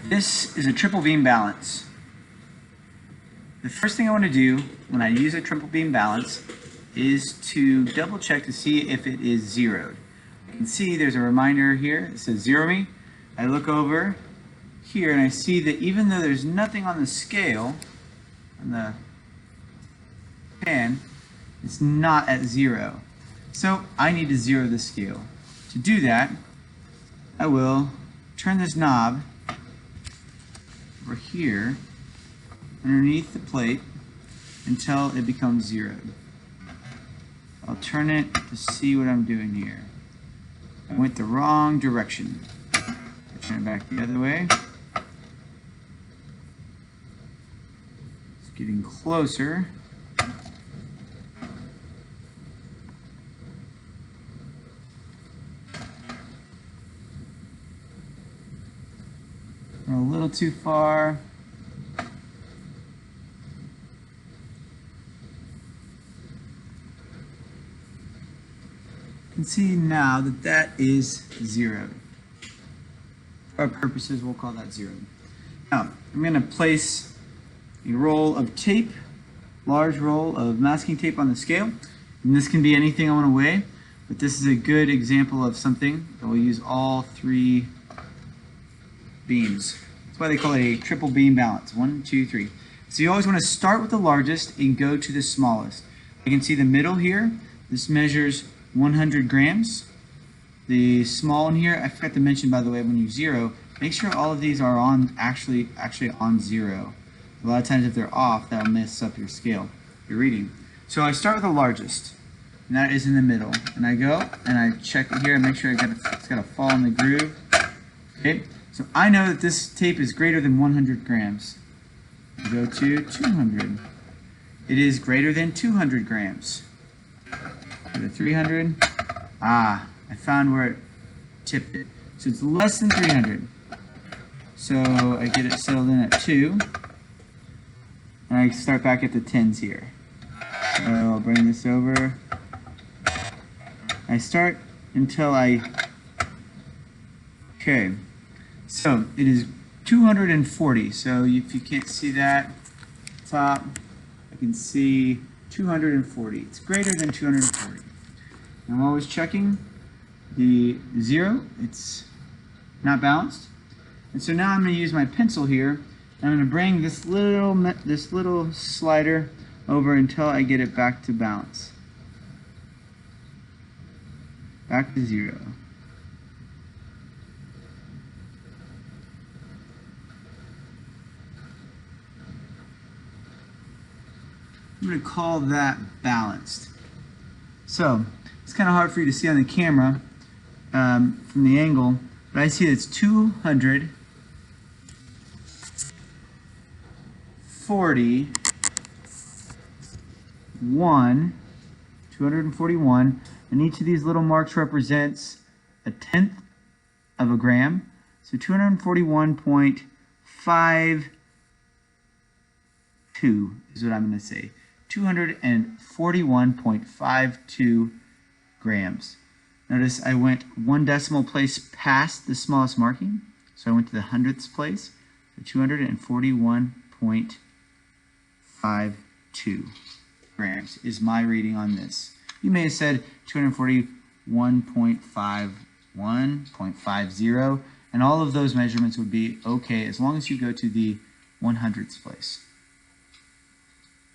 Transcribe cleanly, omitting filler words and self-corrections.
This is a triple beam balance. The first thing I want to do when I use a triple beam balance is to double check to see if it is zeroed. You can see there's a reminder here. It says zero me. I look over here and I see that even though there's nothing on the scale, on the pan, it's not at zero. So I need to zero the scale. To do that, I will turn this knob over here underneath the plate until it becomes zeroed. I'll turn it to see what I'm doing here. I went the wrong direction. I'll turn it back the other way. It's getting closer. We're a little too far. You can see now that that is zeroed. For our purposes, we'll call that zeroed. Now, I'm going to place a roll of tape, large roll of masking tape on the scale. And this can be anything I want to weigh, but this is a good example of something that will use all three beams. That's why they call it a triple beam balance. 1, 2, 3. So you always want to start with the largest and go to the smallest. You can see the middle here. This measures 100 grams. The small one here, I forgot to mention, by the way, when you zero, make sure all of these are on actually on zero. A lot of times if they're off, that'll mess up your scale, your reading. So I start with the largest, and that is in the middle. And I go and I check it here and make sure it's got to fall in the groove. Okay. So I know that this tape is greater than 100 grams. I go to 200. It is greater than 200 grams. Go to 300. I found where it tipped it. So it's less than 300. So I get it settled in at 2. And I start back at the 10s here. So I'll bring this over. I start until okay. So it is 240. So if you can't see that top, I can see 240. It's greater than 240. I'm always checking the zero. It's not balanced. And so now I'm going to use my pencil here. And I'm going to bring this little slider over until I get it back to balance. Back to zero. I'm going to call that balanced. So it's kind of hard for you to see on the camera from the angle, but I see it's 241, and each of these little marks represents a tenth of a gram. So 241.52 is what I'm going to say. 241.52 grams. Notice I went 1 decimal place past the smallest marking, so I went to the hundredths place. So 241.52 grams is my reading on this. You may have said 241.51, .50, and all of those measurements would be okay as long as you go to the 100ths place.